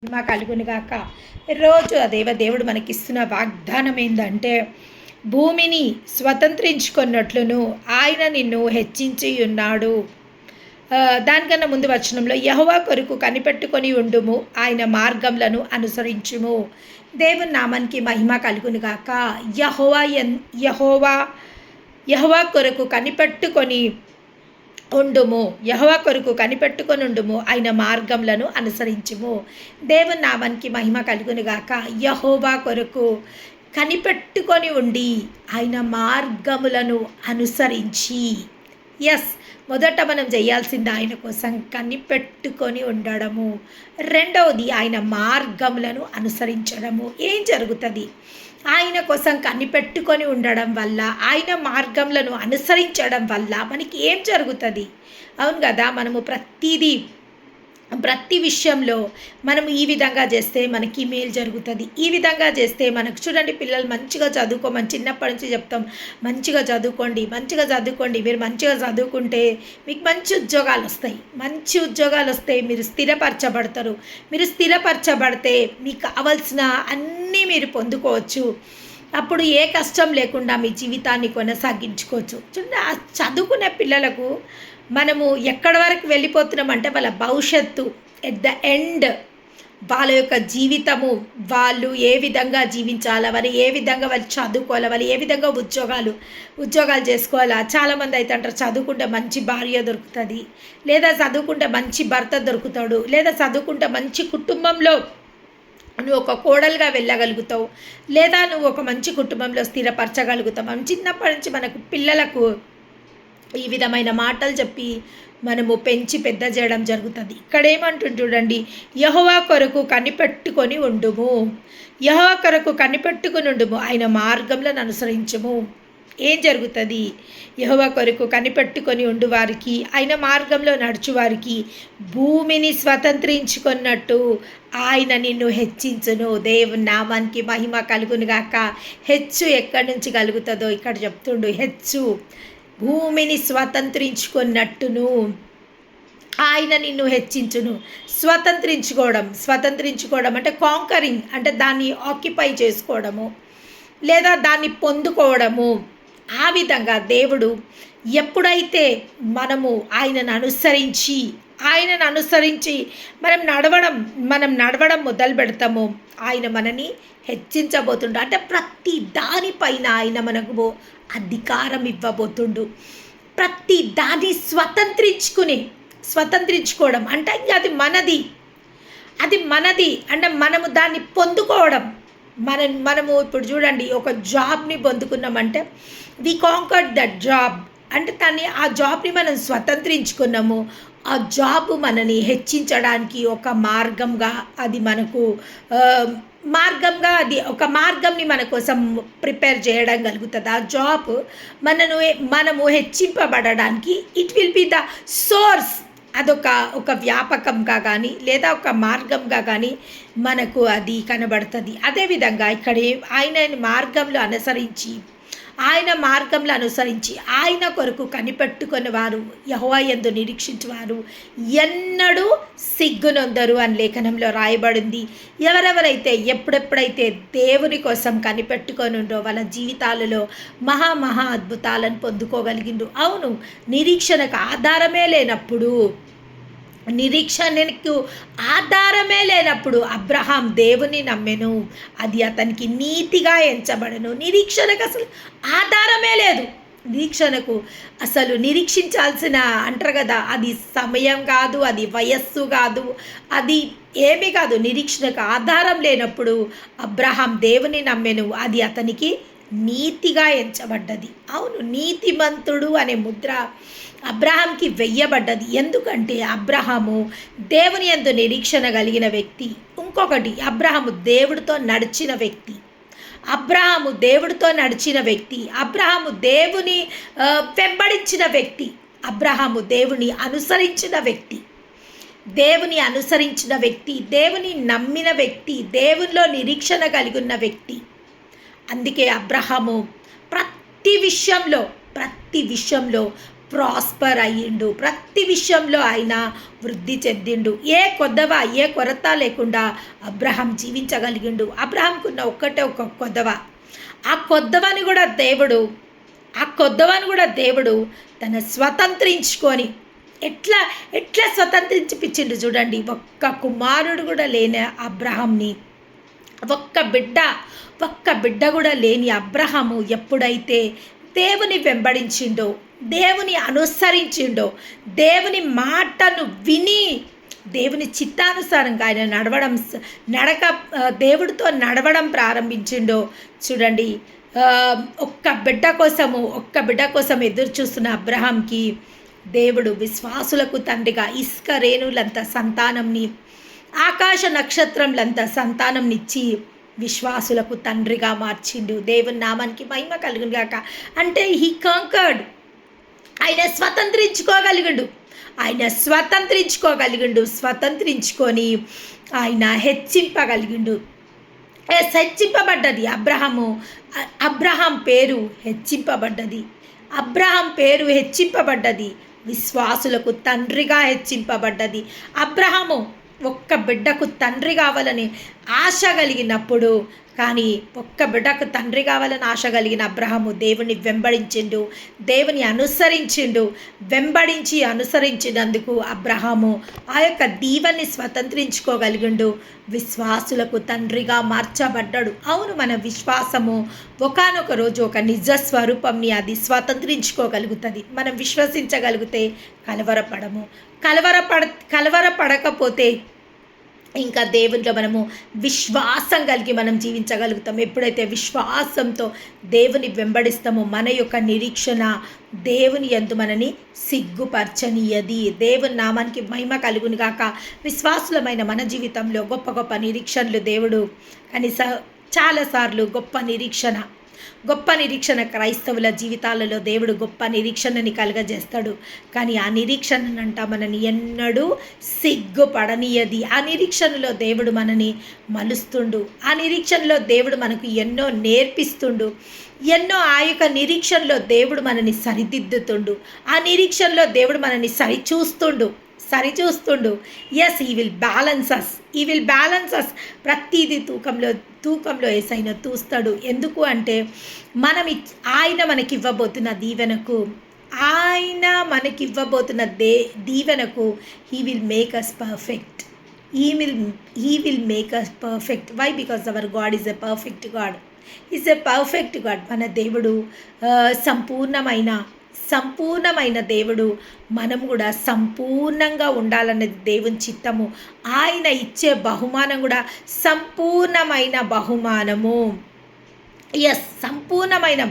మా కలుగును గాక. రోజు దేవుడు మనకిస్తున్న వాగ్దానం ఏందంటే, భూమిని స్వతంత్రించుకున్నట్లును ఆయన నిన్ను హెచ్చించి ఉన్నాడు. దానికన్నా ముందు వచనంలో, యెహోవా కొరకు కనిపెట్టుకొని ఉండుము, ఆయన మార్గములను అనుసరించుము. దేవుని నామానికి మహిమ కలుగును గాక. యెహోవా యెహోవా కొరకు కనిపెట్టుకొని ఉండుము, యెహోవా కొరకు కనిపెట్టుకొని ఉండుము, ఆయన మార్గములను అనుసరించుము. దేవుని నామానికి మహిమ కలుగును గాక. యెహోవా కొరకు కనిపెట్టుకొని ఉండి ఆయన మార్గములను అనుసరించి. మొదట మనం చేయాల్సింది ఆయన కోసం కనిపెట్టుకొని ఉండడము. రెండవది ఆయన మార్గములను అనుసరించడము. ఏం జరుగుతుంది? ఆయన కోసం కనిపెట్టుకొని ఉండడం వల్ల, ఆయన మార్గములను అనుసరించడం వల్ల మనకి ఏం జరుగుతుంది? అవును కదా, మనము ప్రతి విషయంలో మనము ఈ విధంగా చేస్తే మనకి మేలు జరుగుతుంది, ఈ విధంగా చేస్తే మనకు చూడండి, పిల్లలు మంచిగా చదువుకోమని చిన్నప్పటి నుంచి చెప్తాం. మంచిగా చదువుకోండి, మీరు మంచిగా చదువుకుంటే మీకు మంచి ఉద్యోగాలు వస్తాయి, మీరు స్థిరపరచబడతారు. మీరు స్థిరపరచబడితే మీకు కావలసిన అన్నీ మీరు పొందుకోవచ్చు. అప్పుడు ఏ కష్టం లేకుండా మీ జీవితాన్ని కొనసాగించుకోవచ్చు. చూడండి, ఆ చదువుకునే పిల్లలకు మనము ఎక్కడి వరకు వెళ్ళిపోతున్నామంటే వాళ్ళ భవిష్యత్తు ఎట్ ద ఎండ్, వాళ్ళ యొక్క జీవితము, వాళ్ళు ఏ విధంగా జీవించాలా, వాళ్ళు ఏ విధంగా వాళ్ళు చదువుకోవాలి, వాళ్ళు ఏ విధంగా ఉద్యోగాలు చేసుకోవాలా. చాలామంది అయితే అంటారు, చదువుకుంటే మంచి భార్య దొరుకుతుంది, లేదా చదువుకుంటే మంచి భర్త దొరుకుతాడు, లేదా చదువుకుంటే మంచి కుటుంబంలో నువ్వు ఒక కోడలుగా వెళ్ళగలుగుతావు, లేదా నువ్వు ఒక మంచి కుటుంబంలో స్థిరపరచగలుగుతావు. మనం చిన్నప్పటి నుంచి మనకు పిల్లలకు ఈ విధమైన మాటలు చెప్పి మనము పెంచి పెద్ద చేయడం జరుగుతుంది. ఇక్కడ ఏమంటుంది చూడండి, యెహోవా కొరకు కనిపెట్టుకొని ఉండుము, యెహోవా కొరకు కనిపెట్టుకొని ఉండుము, ఆయన మార్గములను అనుసరించుము. ఏం జరుగుతుంది? యెహోవా కొరకు కనిపెట్టుకొని ఉండు వారికి, ఆయన మార్గంలో నడుచువారికి భూమిని స్వతంత్రించుకున్నట్టు ఆయన నిన్ను హెచ్చించును. దేవుని నామానికి మహిమ కలుగునుగాక. హెచ్చు ఎక్కడి నుంచి కలుగుతుందో ఇక్కడ చెప్తుండు. హెచ్చు భూమిని స్వతంత్రించుకున్నట్టును ఆయన నిన్ను హెచ్చించును. స్వతంత్రించుకోవడం అంటే కాంకరింగ్, అంటే దాన్ని ఆక్యుపై చేసుకోవడము, లేదా దాన్ని పొందుకోవడము. ఆ విధంగా దేవుడు ఎప్పుడైతే మనము ఆయనను అనుసరించి మనం నడవడం మొదలు పెడతామో ఆయన మనని హెచ్చించబోతుండు. అంటే ప్రతి దానిపైన ఆయన మనకు అధికారం ఇవ్వబోతుండు. ప్రతి దాన్ని స్వతంత్రించుకోవడం అంటే అది మనది అంటే మనము దాన్ని పొందుకోవడం. మనము ఇప్పుడు చూడండి, ఒక జాబ్ని పొందుకున్నామంటే వి కాంకర్డ్ దట్ జాబ్, అంటే ఆ జాబ్ని మనం స్వతంత్రించుకున్నాము. ఆ జాబ్ మనని హెచ్చించడానికి ఒక మార్గంగా అది మనకు అది ఒక మార్గంని మన కోసం ప్రిపేర్ చేయడం కలుగుతుంది. ఆ జాబ్ మనము హెచ్చింపబడడానికి it will be the source. అదొక వ్యాపకంగా కానీ లేదా ఒక మార్గంగా కానీ మనకు అది కనబడుతుంది. అదేవిధంగా ఇక్కడ ఆయన మార్గంలో అనుసరించి ఆయన కొరకు కనిపెట్టుకుని వారు, యెహోవా యందు నిరీక్షించువారు ఎన్నడూ సిగ్గునొందరు అని లేఖనంలో రాయబడింది. ఎవరెవరైతే ఎప్పుడెప్పుడైతే దేవుని కోసం కనిపెట్టుకొని ఉండో వాళ్ళ జీవితాలలో మహా అద్భుతాలను పొందుకోగలిగిండ్రు. అవును, నిరీక్షణకు ఆధారమే లేనప్పుడు అబ్రహాం దేవుని నమ్మెను, అది అతనికి నీతిగా ఎంచబడను. నిరీక్షణకు అసలు ఆధారమే లేదు. నిరీక్షణకు అసలు నిరీక్షించాల్సిన అంటారు కదా, అది సమయం కాదు, అది వయస్సు కాదు, అది ఏమీ కాదు. నిరీక్షణకు ఆధారం లేనప్పుడు అబ్రహాం దేవుని నమ్మెను, అది అతనికి నీతిగా ఎంచబడ్డది. అవును, నీతిమంతుడు అనే ముద్ర అబ్రహాంకి వెయ్యబడ్డది. ఎందుకంటే అబ్రహాము దేవుని యందు నిరీక్షణ కలిగిన వ్యక్తి. ఇంకొకటి, అబ్రహాము దేవుడితో నడిచిన వ్యక్తి. అబ్రహాము దేవుని వెంబడించిన వ్యక్తి. అబ్రహాము దేవుని అనుసరించిన వ్యక్తి, దేవుని నమ్మిన వ్యక్తి, దేవునిలో నిరీక్షణ కలిగి ఉన్న వ్యక్తి. అందుకే అబ్రహాము ప్రతి విషయంలో ప్రాస్పర్ అయ్యిండు. ప్రతి విషయంలో ఆయన వృద్ధి చెందిండు. ఏ కొదవ ఏ కొరత లేకుండా అబ్రహాం జీవించగలిగిండు. అబ్రహాంకున్న ఒక్కటే ఒక కొదవ. ఆ కొద్దవని కూడా దేవుడు తన స్వతంత్రించుకొని ఎట్లా ఎట్లా స్వతంత్రించిపించిండు చూడండి. ఒక్క కుమారుడు కూడా లేని అబ్రహాంని, ఒక్క బిడ్డ కూడా లేని అబ్రహాము ఎప్పుడైతే దేవుని వెంబడించిండో, దేవుని అనుసరించిండో, దేవుని మాటను విని దేవుని చిత్తానుసారంగా ఆయన దేవుడితో నడవడం ప్రారంభించిండో చూడండి. ఒక్క బిడ్డ కోసం ఎదురు చూస్తున్న అబ్రహాంకి దేవుడు విశ్వాసులకు తండ్రిగా ఇసుక రేణులంత సంతానంని, ఆకాశ నక్షత్రంలంత సంతానంనిచ్చి విశ్వాసులకు తండ్రిగా మార్చిండు. దేవుని నామానికి మహిమ కలుగును గాక. అంటే హీ కాంకర్డ్, ఆయన స్వతంత్రించుకొని ఆయన హెచ్చింపగలిగిండు. హెచ్చింపబడ్డది అబ్రహాం పేరు హెచ్చింపబడ్డది. విశ్వాసులకు తండ్రిగా హెచ్చింపబడ్డది. అబ్రహాము ఒక్క బిడ్డకు తండ్రి కావాలని ఆశ కలిగినప్పుడు, కానీ ఒక్క బిడ్డకు తండ్రి కావాలని ఆశ కలిగిన అబ్రహాము దేవుని వెంబడించిండు, దేవుని అనుసరించినందుకు అబ్రహాము ఆ యొక్క దీవెన్ని స్వతంత్రించుకోగలిగిండు. విశ్వాసులకు తండ్రిగా మార్చబడ్డాడు. అవును, మన విశ్వాసము ఒకానొక రోజు ఒక నిజ స్వరూపంని అది స్వతంత్రించుకోగలుగుతుంది. మనం విశ్వసించగలిగితే కలవరపడకపోతే ఇంకా దేవునిలో మనము విశ్వాసం కలిగి మనం జీవించగలుగుతాం. ఎప్పుడైతే విశ్వాసంతో దేవుని వెంబడిస్తామో మన యొక్క నిరీక్షణ దేవుని యందు మనని సిగ్గుపరచనీయది. దేవుని నామానికి మహిమ కలుగును గాక. విశ్వాసులమైన మన జీవితంలో గొప్ప గొప్ప నిరీక్షణలు దేవుడు చాలాసార్లు గొప్ప నిరీక్షణ క్రైస్తవుల జీవితాలలో దేవుడు గొప్ప నిరీక్షణని కలుగజేస్తాడు. కానీ ఆ నిరీక్షణనంట మనని ఎన్నడూ సిగ్గుపడనీయది. ఆ నిరీక్షణలో దేవుడు మనని మలుస్తుండు. ఆ నిరీక్షణలో దేవుడు మనకు ఎన్నో నేర్పిస్తుండు. ఆ యొక్క నిరీక్షణలో దేవుడు మనని సరిదిద్దుతుండు. ఆ నిరీక్షణలో దేవుడు మనని సరిచూస్తుండు. Yes, he will balance us. ప్రతిదీ తూకంలో ఏసైనా తూస్తాడు. ఎందుకు అంటే ఆయన మనకివ్వబోతున్న దీవెనకు he will make us perfect. Why? Because our god is a perfect god. మన దేవుడు సంపూర్ణమైన దేవుడు. మనం కూడా సంపూర్ణంగా ఉండాలన్నది దేవుని చిత్తము. ఆయన ఇచ్చే బహుమానం కూడా సంపూర్ణమైన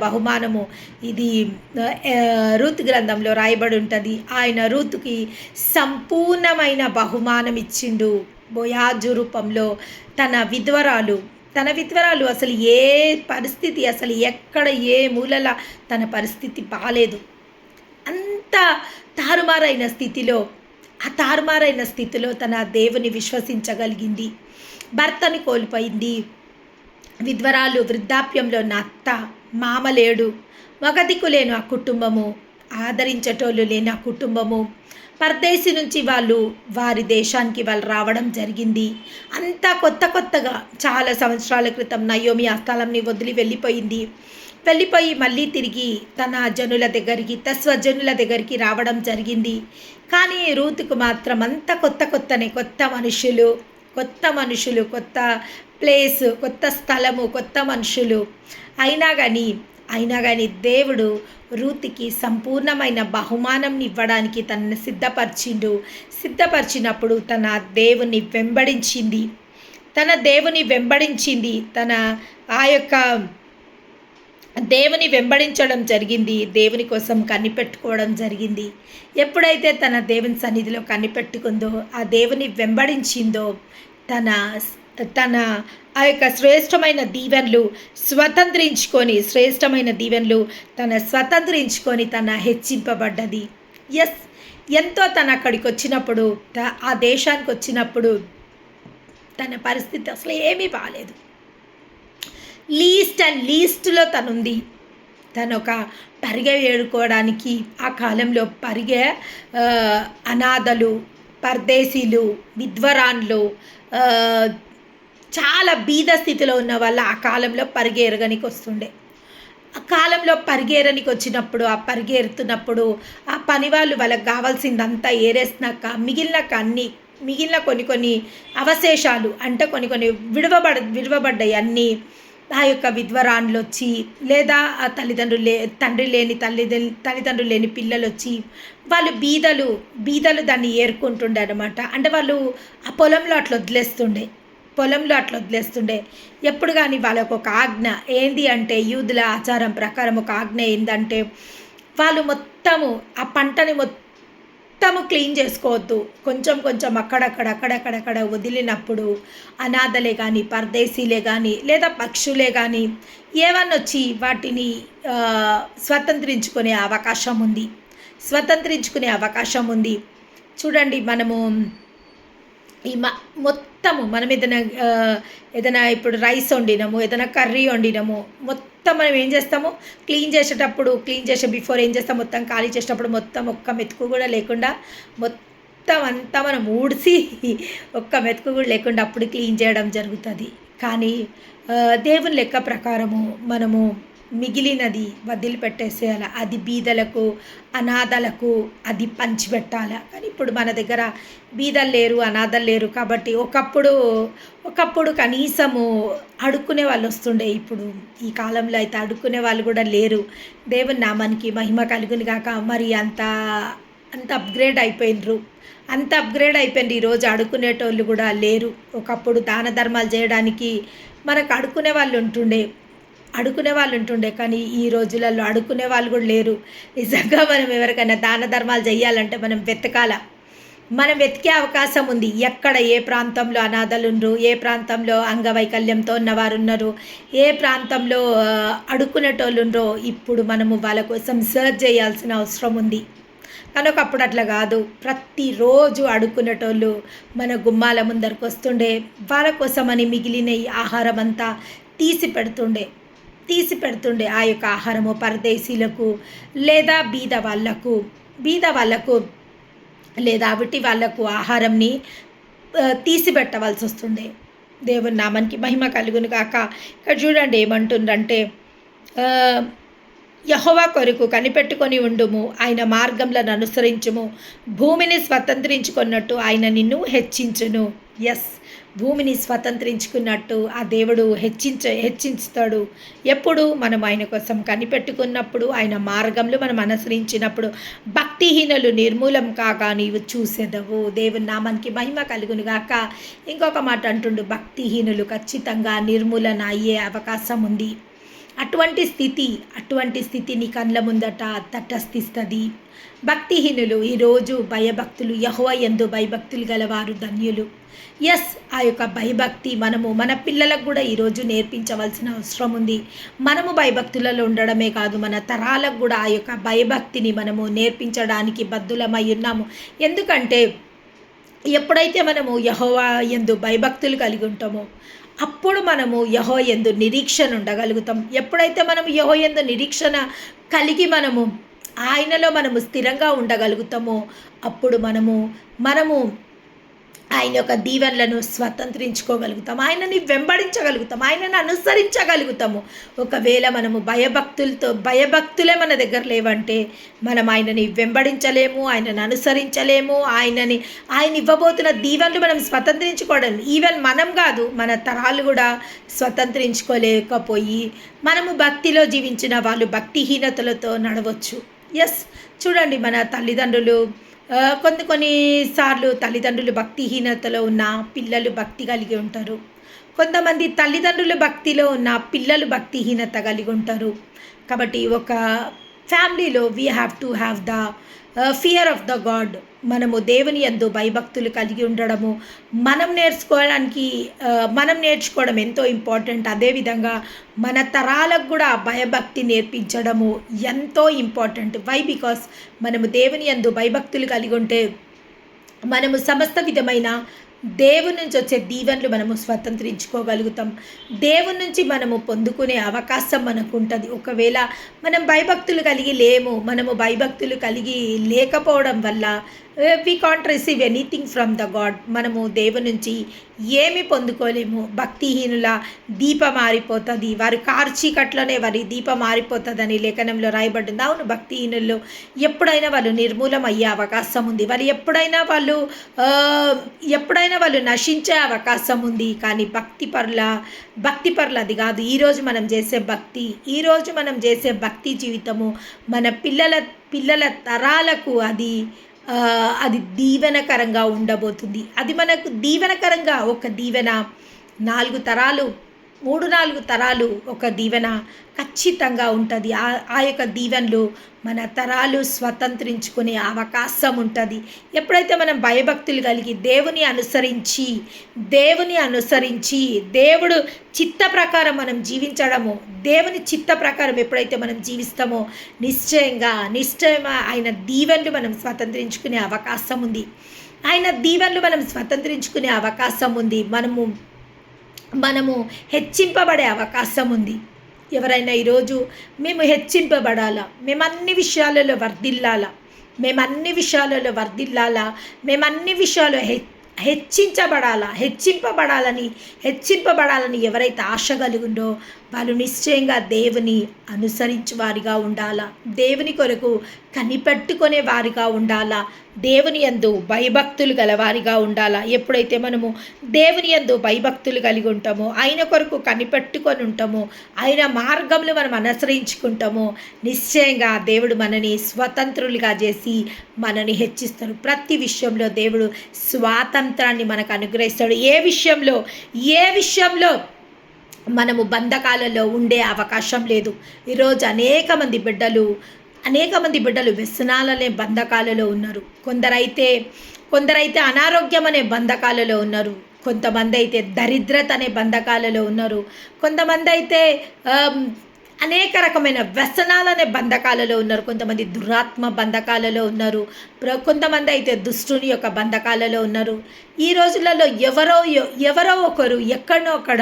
బహుమానము. ఇది రూతు గ్రంథంలో రాయబడి ఉంటుంది. ఆయన రూతుకి సంపూర్ణమైన బహుమానం ఇచ్చిండు. బోయాజు రూపంలో తన విధవరాలు అసలు ఏ పరిస్థితి, అసలు ఎక్కడ ఏ మూలల తన పరిస్థితి బాలేదు. అంత తారుమారైన స్థితిలో తన దేవుని విశ్వసించగలిగింది. భర్తని కోల్పోయింది. విధ్వరాలు, వృద్ధాప్యంలో నా అత్త, మామ లేడు, మగదిక్కు లేను ఆ కుటుంబము, ఆదరించేటోళ్ళు లేని ఆ కుటుంబము. పరదేశి నుంచి వారి దేశానికి రావడం జరిగింది. అంతా కొత్తగా చాలా సంవత్సరాల క్రితం నయోమి ఆ స్థలంని వదిలి వెళ్ళిపోయి మళ్ళీ తిరిగి తన స్వజనుల దగ్గరికి రావడం జరిగింది. కానీ రూతుకు మాత్రం అంత కొత్త మనుషులు, కొత్త ప్లేస్, కొత్త స్థలము, కొత్త మనుషులు. అయినా కానీ దేవుడు రూతుకి సంపూర్ణమైన బహుమానం ఇవ్వడానికి తనను సిద్ధపరిచినప్పుడు తన దేవుని వెంబడించింది. తన ఆ యొక్క దేవుని వెంబడించడం జరిగింది. దేవుని కోసం కనిపెట్టుకోవడం జరిగింది. ఎప్పుడైతే తన దేవుని సన్నిధిలో కనిపెట్టుకుందో, ఆ దేవుని వెంబడించిందో, తన ఆ యొక్క శ్రేష్టమైన దీవెనలు స్వతంత్రించుకొని తన హెచ్చింపబడ్డది. ఎస్, ఎంతో తను అక్కడికి వచ్చినప్పుడు, ఆ దేశానికి వచ్చినప్పుడు తన పరిస్థితి అసలు ఏమీ బాగాలేదు. లీస్ట్లో తనుంది. తను ఒక పరిగె ఏడుకోవడానికి ఆ కాలంలో పరిగె ఆ, అనాథలు, పరదేశీలు, విధ్వరాన్లు, ఆ, చాలా బీద స్థితిలో ఉన్న వాళ్ళు ఆ కాలంలో పరిగెరగనికి వస్తుండే. ఆ కాలంలో పరిగేరనికి వచ్చినప్పుడు ఆ పరిగెడుతున్నప్పుడు ఆ పని వాళ్ళు వాళ్ళకి కావాల్సిందంతా ఏరేసినాక మిగిలిన కొన్ని కొన్ని అవశేషాలు అంటే కొన్ని కొన్ని విడవబడ్డాయి అన్నీ. ఆ యొక్క విధ్వరాన్లు వచ్చి లేదా ఆ తల్లిదండ్రులు లేని పిల్లలు వచ్చి వాళ్ళు బీదలు దాన్ని ఏరుకుంటుండే అనమాట. అంటే వాళ్ళు ఆ పొలంలో అట్లా వదిలేస్తుండే. ఎప్పుడు కానీ వాళ్ళకు ఒక ఆజ్ఞ ఏంది అంటే యూదుల ఆచారం ప్రకారం ఒక ఆజ్ఞ ఏంటంటే వాళ్ళు మొత్తము ఆ పంటని మొత్తము క్లీన్ చేసుకోవద్దు. కొంచెం కొంచెం అక్కడక్కడ వదిలినప్పుడు అనాథలే కానీ, పరదేశీలే కానీ, లేదా పక్షులే కానీ ఏవన్నా వచ్చి వాటిని స్వతంత్రించుకునే అవకాశం ఉంది. చూడండి మనము ఈ మొత్తము మనం ఏదైనా ఇప్పుడు రైస్ వండినాము, ఏదైనా కర్రీ వండినాము, మొత్తం మనం ఏం చేస్తాము, క్లీన్ చేసే బిఫోర్ ఏం చేస్తాం, మొత్తం ఖాళీ చేసేటప్పుడు మొత్తం ఒక్క మెతుకు కూడా లేకుండా మొత్తం అంతా మనం ఊడ్చి ఒక్క మెతుకు కూడా లేకుండా అప్పుడు క్లీన్ చేయడం జరుగుతుంది. కానీ దేవుని లెక్క ప్రకారము మనము మిగిలినది వదిలిపెట్టేసేయాల. అది బీదలకు, అనాథలకు అది పంచిపెట్టాల. కానీ ఇప్పుడు మన దగ్గర బీదలు లేరు, అనాథలు లేరు కాబట్టి ఒకప్పుడు కనీసము అడుక్కునే వాళ్ళు వస్తుండే. ఇప్పుడు ఈ కాలంలో అయితే అడుక్కునే వాళ్ళు కూడా లేరు. దేవుని నామానికి మహిమ కలుగును గాక. మరి అంత అప్గ్రేడ్ అయిపోయింది. ఈరోజు అడుక్కునేటోళ్ళు కూడా లేరు. ఒకప్పుడు దాన ధర్మాలు చేయడానికి మనకు అడుకునే వాళ్ళు ఉంటుండే. కానీ ఈ రోజులలో అడుకునే వాళ్ళు కూడా లేరు. నిజంగా మనం ఎవరికైనా దాన ధర్మాలు చేయాలంటే మనం వెతికే అవకాశం ఉంది. ఎక్కడ ఏ ప్రాంతంలో అనాథలు ఉన్నారు, ఏ ప్రాంతంలో అంగవైకల్యంతో ఉన్నవారు ఉన్నారు, ఏ ప్రాంతంలో అడుక్కునేటోళ్ళు ఉన్నారో ఇప్పుడు మనము వాళ్ళ కోసం సర్చ్ చేయాల్సిన అవసరం ఉంది. కానీ ఒకప్పుడు అట్లా కాదు. ప్రతిరోజు అడుక్కునేటోళ్ళు మన గుమ్మాల ముందరకు వస్తుండే. వాళ్ళ కోసమని మిగిలిన ఈ ఆహారం అంతా తీసి పెడుతుండే ఆ యొక్క ఆహారము పరదేశీలకు లేదా బీద వాళ్ళకు లేదా అవిటి వాళ్ళకు ఆహారంని తీసి పెట్టవలసి వస్తుండే. దేవుని నామానికి మహిమ కలుగును కాక. ఇక్కడ చూడండి ఏమంటుందంటే యెహోవా కొరకు కనిపెట్టుకొని ఉండుము, ఆయన మార్గంలను అనుసరించుము, భూమిని స్వతంత్రించుకున్నట్టు ఆయన నిన్ను హెచ్చించును. ఎస్, భూమిని స్వతంత్రించుకున్నట్టు ఆ దేవుడు హెచ్చించుతాడు. ఎప్పుడు మనం ఆయన కోసం కనిపెట్టుకున్నప్పుడు, ఆయన మార్గంలో మనం అనుసరించినప్పుడు. భక్తిహీనులు నిర్మూలం కాగా నీవు చూసేదవు. దేవుని నామానికి మహిమ కలుగును గాక. ఇంకొక మాట అంటుండు, భక్తిహీనులు ఖచ్చితంగా నిర్మూలన అయ్యే అవకాశం ఉంది. అటువంటి స్థితి నీ కళ్ళ ముందట తటస్థిస్తుంది. భక్తిహీనులు ఈరోజు భయభక్తులు, యెహోవా యందు భయభక్తులు గలవారు ధన్యులు. ఎస్, ఆ యొక్క భయభక్తి మనము మన పిల్లలకు కూడా ఈరోజు నేర్పించవలసిన అవసరం ఉంది. మనము భయభక్తులలో ఉండడమే కాదు, మన తరాలకు కూడా ఆ యొక్క భయభక్తిని మనము నేర్పించడానికి బద్దులమై ఉన్నాము. ఎందుకంటే ఎప్పుడైతే మనము యెహోవా యందు భయభక్తులు కలిగి ఉంటామో అప్పుడు మనము యెహోవా యందు నిరీక్షణ ఉండగలుగుతాం. ఎప్పుడైతే మనము యెహోవా యందు నిరీక్షణ కలిగి మనము ఆయనలో మనము స్థిరంగా ఉండగలుగుతామో అప్పుడు మనము ఆయన యొక్క దీవెనలను స్వతంత్రించుకోగలుగుతాం, ఆయనని వెంబడించగలుగుతాం, ఆయనను అనుసరించగలుగుతాము. ఒకవేళ మనము భయభక్తులే మన దగ్గర లేవంటే మనం ఆయనని వెంబడించలేము, ఆయనను అనుసరించలేము. ఆయన ఇవ్వబోతున్న దీవెనలు మనం స్వతంత్రించుకోవడం ఈవెన్ మనం కాదు, మన తరాలు కూడా స్వతంత్రించుకోలేకపోయి మనము భక్తిలో జీవించిన వాళ్ళు భక్తిహీనతలతో నడవచ్చు. ఎస్, చూడండి మన తల్లిదండ్రులు కొన్నిసార్లు తల్లిదండ్రులు భక్తిహీనతలో ఉన్న పిల్లలు భక్తి కలిగి ఉంటారు. కొంతమంది తల్లిదండ్రులు భక్తిలో ఉన్న పిల్లలు భక్తిహీనత కలిగి ఉంటారు. కాబట్టి ఒక ఫ్యామిలీలో we have to have the fear of the god. మనము దేవుని యందు భయభక్తులు కలిగి ఉండడము మనం నేర్చుకోవడం ఎంతో ఇంపార్టెంట్. అదేవిధంగా మన తరాలకు కూడా భయభక్తి నేర్పించడము ఎంతో ఇంపార్టెంట్. వై? బికాస్ మనము దేవుని యందు భయభక్తులు కలిగి ఉంటే మనము సమస్త విధమైన దేవుని నుంచి వచ్చే దీవెనలు మనము స్వతంత్రించుకోగలుగుతాం. దేవుని నుంచి మనము పొందుకునే అవకాశం మనకు ఉంటుంది. ఒకవేళ మనం భయభక్తులు కలిగి లేము, మనము భయభక్తులు కలిగి లేకపోవడం వల్ల we can't receive anything from the god. మనము దేవుని నుంచి ఏమి పొందుకోలేము. భక్తిహీనుల దీపం మారిపోతుంది, వారి కార్చీకట్లోనే వారి దీపం మారిపోతుందని లేఖనంలో రాయబడింది. అవును, భక్తిహీనులు ఎప్పుడైనా వాళ్ళు నిర్మూలం అయ్యే అవకాశం ఉంది. వాళ్ళు ఎప్పుడైనా వాళ్ళు నశించే అవకాశం ఉంది. కానీ భక్తిపరుల అది కాదు. ఈరోజు మనం చేసే భక్తి జీవితము మన పిల్లల తరాలకు అది దీవెనకరంగా ఉండబోతుంది. అది మనకు దీవెనకరంగా ఒక దీవెన 4 తరాలు 3-4 తరాలు ఒక దీవెన ఖచ్చితంగా ఉంటుంది. ఆ యొక్క దీవెనలు మన తరాలు స్వతంత్రించుకునే అవకాశం ఉంటుంది. ఎప్పుడైతే మనం భయభక్తులు కలిగి దేవుని అనుసరించి దేవుడు చిత్త ప్రకారం మనం జీవించడము, దేవుని చిత్త ప్రకారం ఎప్పుడైతే మనం జీవిస్తామో నిశ్చయంగా ఆయన దీవెనలు మనం స్వతంత్రించుకునే అవకాశం ఉంది. మనము హెచ్చింపబడే అవకాశం ఉంది. ఎవరైనా ఈరోజు మేము హెచ్చింపబడాలా, మేము అన్ని విషయాలలో వర్ధిల్లాలా, మేము అన్ని విషయాలు హెచ్చింపబడాలని ఎవరైతే ఆశ కలిగిందో వాళ్ళు నిశ్చయంగా దేవుని అనుసరించే వారిగా ఉండాలా, దేవుని కొరకు కనిపెట్టుకునే వారిగా ఉండాలా, దేవుని యందు భయభక్తులు గలవారిగా ఉండాలా. ఎప్పుడైతే మనము దేవుని యందు భయభక్తులు కలిగి ఉంటామో, ఆయన కొరకు కనిపెట్టుకొని ఉంటామో, ఆయన మార్గంలో మనం అనుసరించుకుంటామో నిశ్చయంగా దేవుడు మనని స్వతంత్రులుగా చేసి మనని హెచ్చిస్తాడు. ప్రతి విషయంలో దేవుడు స్వాతంత్రాన్ని మనకు అనుగ్రహిస్తాడు. ఏ విషయంలో మనము బంధకాలలో ఉండే అవకాశం లేదు. ఈరోజు అనేక మంది బిడ్డలు వ్యసనాలనే బంధకాలలో ఉన్నారు. కొందరైతే అనారోగ్యం అనే బంధకాలలో ఉన్నారు. కొంతమంది అయితే దరిద్రత అనే బంధకాలలో ఉన్నారు. కొంతమంది అయితే అనేక రకమైన వ్యసనాలనే బంధకాలలో ఉన్నారు. కొంతమంది దురాత్మ బంధకాలలో ఉన్నారు. కొంతమంది అయితే దుష్టుని యొక్క బంధకాలలో ఉన్నారు. ఈ రోజులలో ఎవరో ఒకరు ఎక్కడో అక్కడ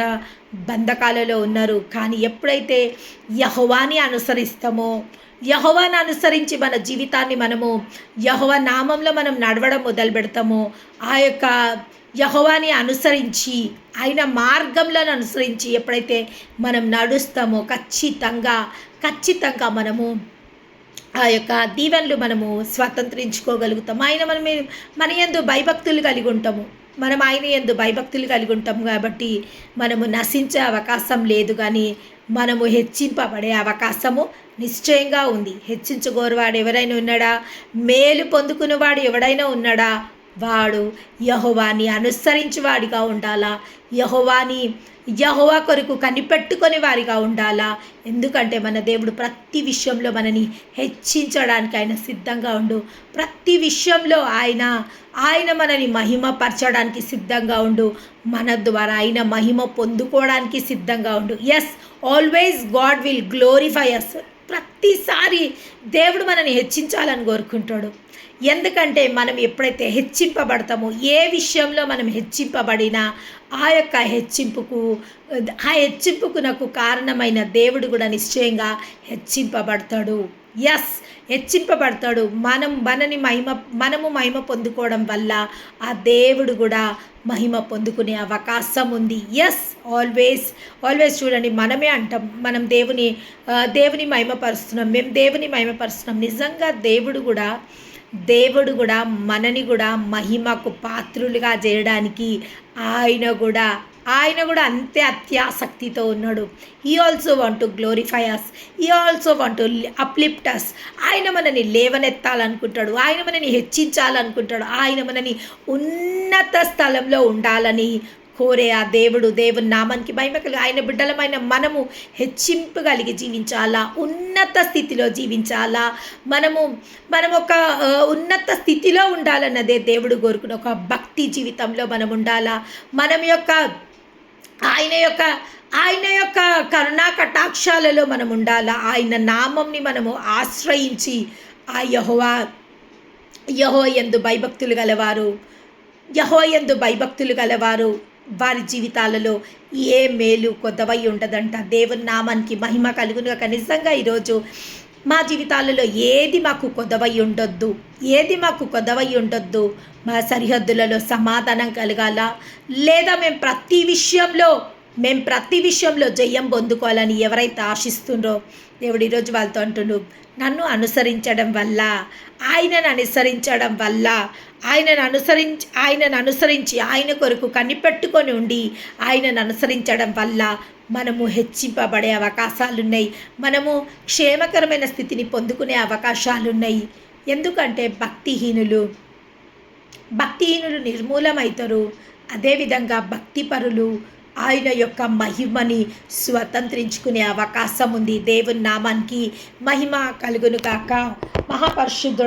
బంధకాలలో ఉన్నారు. కానీ ఎప్పుడైతే యెహోవాని అనుసరించి మన జీవితాన్ని మనము యెహోవా నామంలో మనం నడవడం మొదలు పెడతామో, ఆ యొక్క యెహోవాని అనుసరించి ఆయన మార్గంలో అనుసరించి ఎప్పుడైతే మనం నడుస్తామో ఖచ్చితంగా మనము ఆ యొక్క దీవెనలు మనము స్వతంత్రించుకోగలుగుతాము. మన యందు భయభక్తులు కలిగి ఉంటాము. మనం ఆయన యందు భయభక్తులు కలిగి ఉంటాము కాబట్టి మనము నశించే అవకాశం లేదు, కానీ మనము హెచ్చింపబడే అవకాశము నిశ్చయంగా ఉంది. హెచ్చించుకోరువాడు ఎవరైనా ఉన్నాడా? మేలు పొందుకునేవాడు ఎవడైనా ఉన్నాడా? వాడు యెహోవాని అనుసరించేవాడిగా ఉండాలా, యెహోవా కొరకు కనిపెట్టుకునే వారిగా ఉండాలా. ఎందుకంటే మన దేవుడు ప్రతి విషయంలో మనని హెచ్చించడానికి ఆయన సిద్ధంగా ఉండు. ప్రతి విషయంలో ఆయన మనని మహిమపరచడానికి సిద్ధంగా ఉండు. మన ద్వారా ఆయన మహిమ పొందుకోవడానికి సిద్ధంగా ఉండు. Yes, always god will glorify us. ప్రతిసారి దేవుడు మనని హెచ్చించాలని కోరుకుంటాడు. ఎందుకంటే మనం ఎప్పుడైతే హెచ్చింపబడతామో, ఏ విషయంలో మనం హెచ్చింపబడినా ఆ హెచ్చింపుకు నాకు కారణమైన దేవుడు కూడా నిశ్చయంగా హెచ్చింపబడతాడు. ఎస్, హెచ్చింపబడతాడు. మనము మహిమ పొందుకోవడం వల్ల ఆ దేవుడు కూడా మహిమ పొందుకునే అవకాశం ఉంది. ఎస్, ఆల్వేస్ చూడండి, మనమే అంటాం మనం దేవుని మహిమపరుస్తున్నాం, మేము దేవుని మహిమపరుస్తున్నాం. నిజంగా దేవుడు కూడా మనని కూడా మహిమకు పాత్రులుగా చేయడానికి ఆయన కూడా అంతే అత్యాసక్తితో ఉన్నాడు. He also want to glorify us, he also want to uplift us. ఆయన మనని లేవనెత్తాలనుకుంటాడు, ఆయన మనని హెచ్చించాలనుకుంటాడు, ఆయన మనని ఉన్నత స్థలంలో ఉండాలని కోరే ఆ దేవుని నామానికి మహిమ కలిగి ఆయన బిడ్డలమైన మనము హెచ్చింపు కలిగి జీవించాలా, ఉన్నత స్థితిలో జీవించాలా. మనము ఒక ఉన్నత స్థితిలో ఉండాలన్నదే దేవుడు కోరుకున్న ఒక భక్తి జీవితంలో మనం ఉండాలా. ఆయన యొక్క కరుణా కటాక్షాలలో మనం ఉండాలా. ఆయన నామంని మనము ఆశ్రయించి ఆ యెహోవా యందు భయభక్తులు గలవారు యెహోవాయందు భయభక్తులు గలవారు వారి జీవితాలలో ఏ మేలు కొదవై ఉండదంట. దేవుని నామానికి మహిమ కలుగును గాక. నిజంగా ఈరోజు మా జీవితాలలో ఏది మాకు కొదవై ఉండొద్దు, ఏది మాకు కొదవై ఉండొద్దు. మా సరిహద్దులలో సమాధానం కలగాల, లేదా మేము ప్రతి విషయంలో జయం పొందుకోవాలని ఎవరైతే ఆశిస్తుండ్రో దేవుడు ఈరోజు వాళ్ళతో అంటుండు, నన్ను అనుసరించడం వల్ల, ఆయనను అనుసరించి ఆయన కొరకు కనిపెట్టుకొని ఉండి ఆయనను అనుసరించడం వల్ల మనము హెచ్చింపబడే అవకాశాలున్నాయి. మనము క్షేమకరమైన స్థితిని పొందుకునే అవకాశాలున్నాయి. ఎందుకంటే భక్తిహీనులు నిర్మూలమవుతారు. అదేవిధంగా భక్తిపరులు ఆయన యొక్క మహిమని స్వతంత్రించుకునే అవకాశం ఉంది. దేవుని నామానికి మహిమ కలుగును కాక. మహాపరిశుద్ధుడు